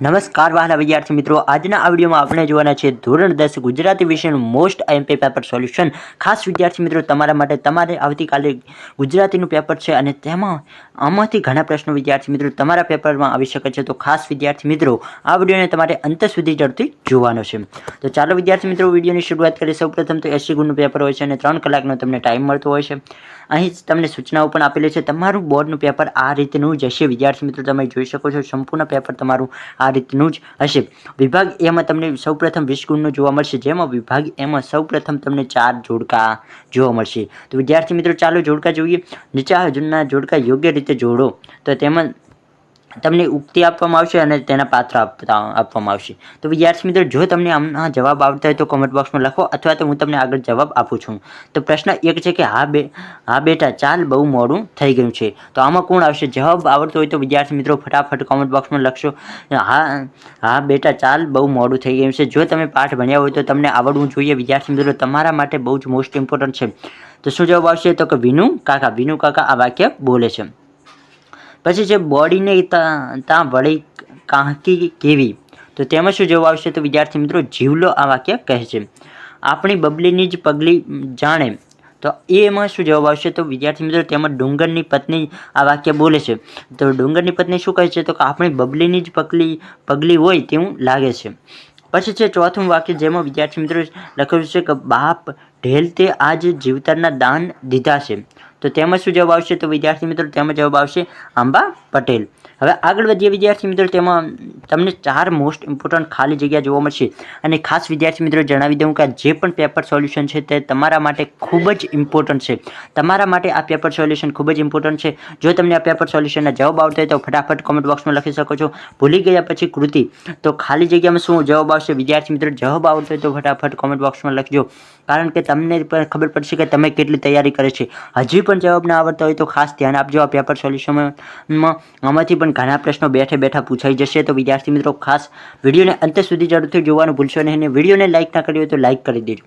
નમસ્કાર વહાલા વિદ્યાર્થી મિત્રો, આજના આ વિડીયોમાં આપણે જોવાના છે ધોરણ 10 ગુજરાતી વિષયનું મોસ્ટ આઈએમપી પેપર સોલ્યુશન. ખાસ વિદ્યાર્થી મિત્રો, તમારા માટે તમારે આવતીકાલે ગુજરાતીનું પેપર છે અને આમાંથી ઘણા પ્રશ્નો વિદ્યાર્થી મિત્રો તમારા પેપરમાં આવી શકે છે. તો ખાસ વિદ્યાર્થી મિત્રો, આ વિડીયોને તમારે અંત સુધી જરૂરથી જોવાનો છે. તો ચાલો વિદ્યાર્થી મિત્રો, વિડીયોની શરૂઆત કરીએ. સૌપ્રથમ તો 80 ગુણનું પેપર હોય છે અને 3 કલાકનો તમને ટાઈમ મળતો હોય છે. અહીં તમને સૂચનાઓ પણ આપેલી છે. તમારું બોર્ડનું પેપર આ રીતનું જ હશે વિદ્યાર્થી મિત્રો, તમે જોઈ શકો છો. સંપૂર્ણ પેપર તમારું આ રીતનું જ હશે. વિભાગ એમાં તમને સૌપ્રથમ 20 ગુણનું જોવા મળશે, જેમાં વિભાગ એમાં સૌપ્રથમ તમને 4 જોડકા જોવા મળશે. તો વિદ્યાર્થી મિત્રો, ચાલો જોડકા જોઈએ. નીચેના જોડકા યોગ્ય રીતે જોડો તો તેમાં તમને ઉક્તિ આપવામાં આવશે અને તેના પાત્ર આપવામાં આવશે. તો વિદ્યાર્થી મિત્રો, જો તમને આમના જવાબ આવતા હોય તો કોમેન્ટ બોક્સમાં લખો, અથવા તો હું તમને આગળ જવાબ આપું છું. તો પ્રશ્ન 1 છે કે હા બેટા ચાલ બહુ મોડું થઈ ગયું છે. તો આમાં કોણ આવશે? જવાબ આવડતો હોય તો વિદ્યાર્થી મિત્રો ફટાફટ કોમેન્ટ બોક્સમાં લખશો. હા બેટા ચાલ બહુ મોડું થઈ ગયું છે. જો તમે પાઠ ભણ્યા હોય તો તમને આવડવું જોઈએ વિદ્યાર્થી મિત્રો, તમારા માટે બહુ જ મોસ્ટ ઇમ્પોર્ટન્ટ છે. તો શું જવાબ આવશે? તો કે વિનુ કાકા આ વાક્ય બોલે છે. પછી છે બોડીને ત્યાં વળી કાંકી કેવી. તો તેમાં શું જવાબ આવશે? તો વિદ્યાર્થી મિત્રો જીવલો આ વાક્ય કહે છે. આપણી બબલીની જ પગલી જાણે. તો એમાં શું જવાબ આવશે? તો વિદ્યાર્થી મિત્રો તેમાં ડુંગરની પત્ની આ વાક્ય બોલે છે. તો ડુંગરની પત્ની શું કહે છે? તો કે આપણી બબલીની જ પગલી હોય તેવું લાગે છે. પછી છે ચોથું વાક્ય, જેમાં વિદ્યાર્થી મિત્રો લખેલું છે કે બાપ ઢેલ તે આજ જીવતરના દાન દીધા છે. તો તેમાં શું જવાબ આવશે? તો વિદ્યાર્થી મિત્રો તેમાં જવાબ આવશે અંબા પટેલ. હવે આગળ વધીએ વિદ્યાર્થી મિત્રો, તેમાં તમને 4 મોસ્ટ ઇમ્પોર્ટન્ટ ખાલી જગ્યા જોવા મળશે. અને ખાસ વિદ્યાર્થી મિત્રો જણાવી દઉં કે જે પણ પેપર સોલ્યુશન છે તે તમારા માટે ખૂબ જ ઇમ્પોર્ટન્ટ છે. તમારા માટે આ પેપર સોલ્યુશન ખૂબ જ ઇમ્પોર્ટન્ટ છે. જો તમને આ પેપર સોલ્યુશનના જવાબ આવતા હોય તો ફટાફટ કોમેન્ટ બોક્સમાં લખી શકો છો. ભૂલી ગયા પછી કૃતિ, તો ખાલી જગ્યામાં શું જવાબ આવશે વિદ્યાર્થી મિત્રો? જવાબ આવતો હોય તો ફટાફટ કોમેન્ટ બોક્સમાં લખજો, કારણ કે તમને પણ ખબર પડશે કે તમે કેટલી તૈયારી કરે છે. હજી પણ જવાબ ના આવડતા હોય તો ખાસ ધ્યાન આપજો. આ પેપર સોલ્યુશનમાં આમાંથી પણ ઘણા પ્રશ્નો બેઠા પૂછાઈ જશે. તો વિદ્યાર્થી મિત્રો ખાસ વિડીયોને અંત સુધી જરૂરથી જોવાનું ભૂલશો નહીં. અને વિડીયોને લાઇક ના કરી હોય તો લાઇક કરી દેજો.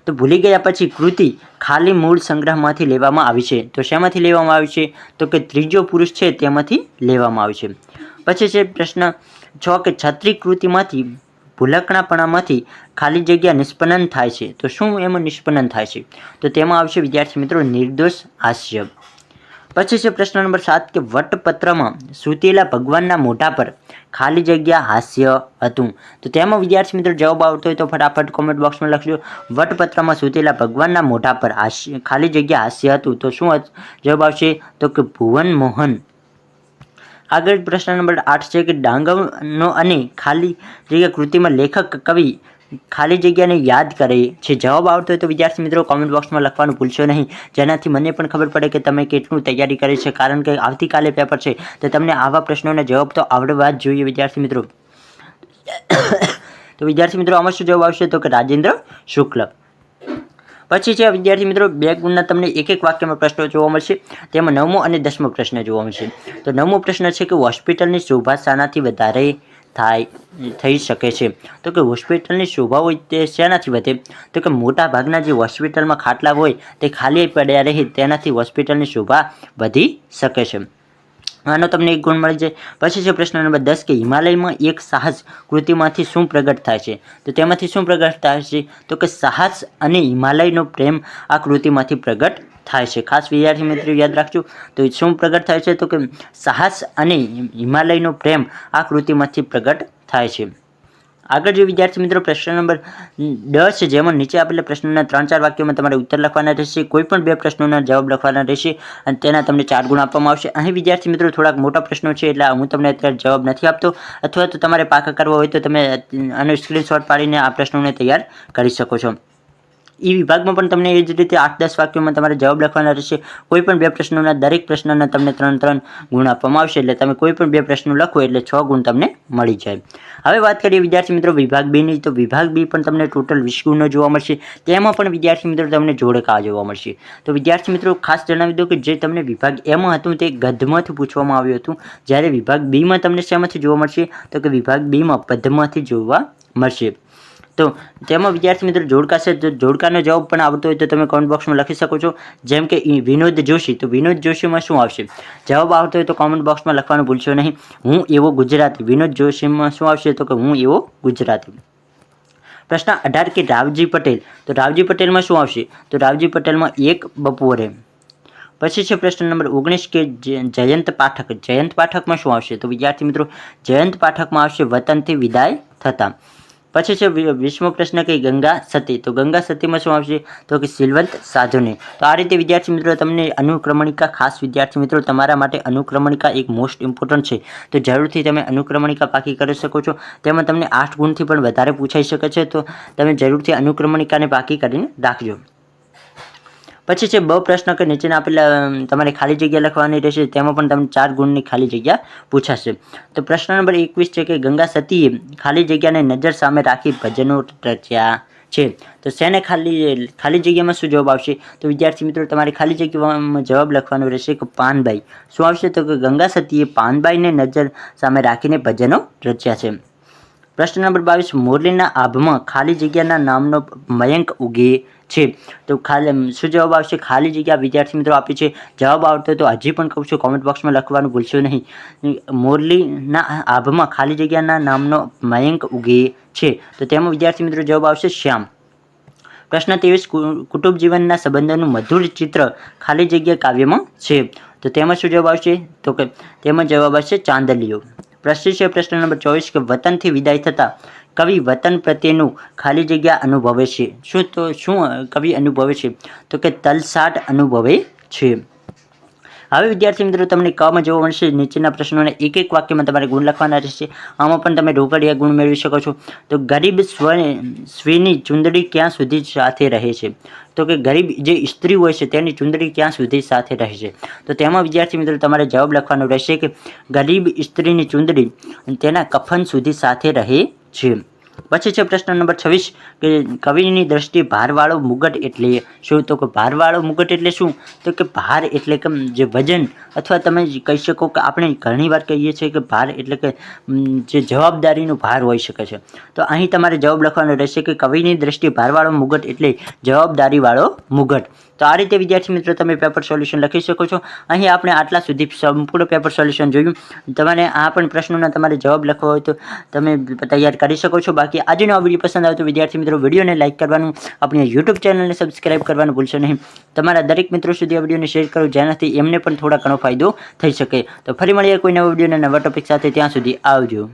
તો ભૂલી ગયા પછી કૃતિ ખાલી મૂળ સંગ્રહમાંથી લેવામાં આવી છે. તો શેમાંથી લેવામાં આવી છે? તો કે ત્રીજો પુરુષ છે તેમાંથી લેવામાં આવી છે. પછી છે પ્રશ્ન 6 કે છત્રી કૃતિમાંથી ભૂલકણાપણામાંથી ખાલી જગ્યા નિષ્પન્ન થાય છે. તો શું એમાં નિષ્પન્ન થાય છે? તો તેમાં આવશે વિદ્યાર્થી મિત્રો નિર્દોષ હાસ્ય. પછી છે પ્રશ્ન નંબર 7 કે વટપત્રમાં સૂતેલા ભગવાનના મોઢા પર ખાલી જગ્યા હાસ્ય હતું. તો તેમાં વિદ્યાર્થી મિત્રો જવાબ આવતો હોય તો ફટાફટ કોમેન્ટ બોક્સમાં લખજો. વટપત્રમાં સૂતેલા ભગવાનના મોઢા પર ખાલી જગ્યા હાસ્ય હતું. તો શું જવાબ આવશે? તો કે ભુવન મોહન. આગળ પ્રશ્ન નંબર 8 છે કે ડાંગરનો અને ખાલી જગ્યા કૃતિમાં લેખક કવિ ખાલી જગ્યાને યાદ કરે છે. જવાબ આવતો હોય તો વિદ્યાર્થી મિત્રો કોમેન્ટ બોક્સમાં લખવાનું ભૂલશો નહીં, જેનાથી મને પણ ખબર પડે કે તમે કેટલું તૈયારી કરી છે, કારણ કે આવતીકાલે પેપર છે તો તમને આવા પ્રશ્નોના જવાબ તો આવડવા જ જોઈએ વિદ્યાર્થી મિત્રો. તો વિદ્યાર્થી મિત્રો આમાં શું જવાબ આવશે? તો કે રાજેન્દ્ર શુક્લ. પછી છે વિદ્યાર્થી મિત્રો 2 ગુણના તમને એક વાક્યમાં પ્રશ્નો જોવા મળશે. તેમાં 9મો અને 10મો પ્રશ્ન જોવા મળશે. તો 9મો પ્રશ્ન છે કે હોસ્પિટલની શોભા શાનાથી વધારે થઈ શકે છે? તો કે હોસ્પિટલની શોભા હોય તે શેનાથી વધે? તો કે મોટા ભાગના જે હોસ્પિટલમાં ખાટલા હોય તે ખાલી પડ્યા રહે તેનાથી હોસ્પિટલની શોભા વધી શકે છે. આનો તમને 1 ગુણ મળી જાય. પછી છે પ્રશ્ન નંબર 10 કે હિમાલયમાં એક સાહસ કૃતિમાંથી શું પ્રગટ થાય છે? તો તેમાંથી શું પ્રગટ થાય છે? તો કે સાહસ અને હિમાલયનો પ્રેમ આ કૃતિમાંથી પ્રગટ થાય છે. ખાસ વિદ્યાર્થી મિત્રો યાદ રાખજો. તો શું પ્રગટ થાય છે? તો કે સાહસ અને હિમાલયનો પ્રેમ આ કૃતિમાંથી પ્રગટ થાય છે. આગળ જે વિદ્યાર્થી મિત્રો પ્રશ્ન નંબર 10 છે, જેમાં નીચે આપેલા પ્રશ્નોના 3-4 વાક્યોમાં તમારે ઉત્તર લખવાના રહેશે. કોઈ પણ 2 પ્રશ્નોના જવાબ લખવાના રહેશે અને તેના તમને 4 ગુણ આપવામાં આવશે. અહીં વિદ્યાર્થી મિત્રો થોડાક મોટા પ્રશ્નો છે એટલે હું તમને અત્યારે જવાબ નથી આપતો, અથવા તો તમારે પાકા કરવા હોય તો તમે આનો સ્ક્રીનશોટ પાડીને આ પ્રશ્નોને તૈયાર કરી શકો છો. એ વિભાગમાં પણ તમને એ જ રીતે 8-10 વાક્યોમાં તમારે જવાબ લખવાના રહેશે. કોઈ પણ 2 પ્રશ્નોના દરેક પ્રશ્નના તમને 3 ગુણ આપવામાં આવશે. એટલે તમે કોઈ પણ 2 પ્રશ્નો લખો એટલે 6 ગુણ તમને મળી જાય. હવે વાત કરીએ વિદ્યાર્થી મિત્રો વિભાગ 2 ની. તો વિભાગ 2 પણ તમને ટોટલ 20 ગુણનો જોવા મળશે. તેમાં પણ વિદ્યાર્થી મિત્રો તમને જોડકા જોવા મળશે. તો વિદ્યાર્થી મિત્રો ખાસ જણાવી દો કે જે તમને વિભાગ એમાં હતું તે ગદ્યમાંથી પૂછવામાં આવ્યું હતું, જ્યારે વિભાગ 2 માં તમને શેમાંથી જોવા મળશે? તો કે વિભાગ 2 માં પદ્યમાંથી જોવા મળશે. તો તેમાં વિદ્યાર્થી મિત્રો જોડકા છે, જો જોડકાનો જવાબ પણ આવતો હોય તો તમે કોમેન્ટ બોક્સમાં લખી શકો છો. જેમ કે વિનોદ જોશી, તો વિનોદ જોશીમાં શું આવશે? જવાબ આવતો હોય તો કોમેન્ટ બોક્સમાં લખવાનું ભૂલશો નહીં. હું એવો ગુજરાતી. વિનોદ જોશીમાં શું આવશે? તો કે હું એવો ગુજરાતી. પ્રશ્ન 18 કે રાવજી પટેલ, તો રાવજી પટેલમાં શું આવશે? તો રાવજી પટેલમાં એક બપોરે. પછી છે પ્રશ્ન નંબર 19 કે જયંત પાઠક. જયંત પાઠકમાં શું આવશે? તો વિદ્યાર્થી મિત્રો જયંત પાઠકમાં આવશે વતનથી વિદાય થતા. પછી છે 20મો પ્રશ્ન કે ગંગા સતી, તો ગંગા સતીમાં શું આવશે? તો કે સિલવંત સાધુને. તો આ રીતે વિદ્યાર્થી મિત્રો તમને અનુક્રમણિકા, ખાસ વિદ્યાર્થી મિત્રો તમારા માટે અનુક્રમણિકા એક મોસ્ટ ઇમ્પોર્ટન્ટ છે. તો જરૂરથી તમે અનુક્રમણિકા પાકી કરી શકો છો. તેમાં તમને 8 ગુણથી પણ વધારે પૂછાઈ શકે છે. તો તમે જરૂરથી અનુક્રમણિકાને પાકી કરીને રાખજો. પછી છે બ પ્રશ્ન કે નીચેના આપેલા તમારે ખાલી જગ્યા લખવાની રહેશે. તેમાં પણ તમને 4 ગુણની ખાલી જગ્યા પૂછાશે. તો પ્રશ્ન નંબર 21 છે કે ગંગા સતીએ ખાલી જગ્યાને નજર સામે રાખી ભજનો રચ્યા છે. તો શેને ખાલી જગ્યામાં શું જવાબ આવશે? તો વિદ્યાર્થી મિત્રો તમારે ખાલી જગ્યામાં જવાબ લખવાનો રહેશે કે પાનબાઈ. શું આવશે? તો કે ગંગા સતીએ પાનબાઈને નજર સામે રાખીને ભજનો રચ્યા છે. પ્રશ્ન નંબર 22 મોરલીના આભમાં ખાલી જગ્યાના નામનો મયંક ઉગે છે. તો શું જવાબ આવશે? ખાલી જગ્યા વિદ્યાર્થી મિત્રો આપી છે. જવાબ આવતો તો હજી પણ કહું છું કોમેન્ટ બોક્સમાં લખવાનું ભૂલશો નહીં. મોરલીના આભમાં ખાલી જગ્યાના નામનો મયંક ઉગે છે. તો તેમાં વિદ્યાર્થી મિત્રો જવાબ આવશે શ્યામ. પ્રશ્ન 23 કુટુંબ જીવનના સંબંધોનું મધુર ચિત્ર ખાલી જગ્યા કાવ્યમાં છે. તો તેમાં શું જવાબ આવશે? તો કે તેમાં જવાબ આવશે ચાંદલીઓ. પ્રશ્ન નંબર 24 કે વતનથી વિદાય થતા કવિ વતન પ્રત્યેનું ખાલી જગ્યા અનુભવે છે. શું કવિ અનુભવે છે? તો કે તલસાટ અનુભવે છે. હવે વિદ્યાર્થી મિત્રો તમને કમાં જોવા મળશે. નીચેના પ્રશ્નોને એક એક વાક્યમાં તમારે ગુણ લખવાના રહેશે. આમાં પણ તમે રોકડિયા ગુણ મેળવી શકો છો. તો ગરીબ સ્ત્રીની ચૂંદડી ક્યાં સુધી સાથે રહે છે? તો કે ગરીબ જે સ્ત્રી હોય છે તેની ચૂંદડી ક્યાં સુધી સાથે રહે છે? તો તેમાં વિદ્યાર્થી મિત્રો તમારે જવાબ લખવાનો રહેશે કે ગરીબ સ્ત્રીની ચૂંદડી તેના કફન સુધી સાથે રહે છે. પછી છે પ્રશ્ન નંબર 26 કે કવિની દ્રષ્ટિએ ભારવાળો મુગટ એટલે શું? તો કે ભારવાળો મુગટ એટલે શું? તો કે ભાર એટલે કે જે વજન, અથવા તમે કહી શકો કે આપણે ઘણીવાર કહીએ છીએ કે ભાર એટલે કે જે જવાબદારીનો ભાર હોઈ શકે છે. તો અહીં તમારે જવાબ લખવાનો રહેશે કે કવિની દ્રષ્ટિએ ભારવાળો મુગટ એટલે જવાબદારીવાળો મુગટ. તો આ રીતે વિદ્યાર્થી મિત્રો તમે પેપર સોલ્યુશન લખી શકો છો. અહીં આપણે આટલા સુધી સંપૂર્ણ પેપર સોલ્યુશન જોયું. તમારે આ પણ પ્રશ્નોના તમારે જવાબ લખવા હોય તો તમે તૈયાર કરી શકો છો. બાકી આજનો આ વિડીયો પસંદ આવે તો વિદ્યાર્થી મિત્રો વિડીયોને લાઇક કરવાનું, આપણી યુટ્યુબ ચેનલને સબસ્ક્રાઇબ કરવાનું ભૂલશો નહીં. તમારા દરેક મિત્રો સુધી આ વિડીયોને શેર કરો, જેનાથી એમને પણ થોડા ઘણો ફાયદો થઈ શકે. તો ફરી મળીએ કોઈ નવા વિડીયો અને નવા ટોપિક સાથે. ત્યાં સુધી આવજો.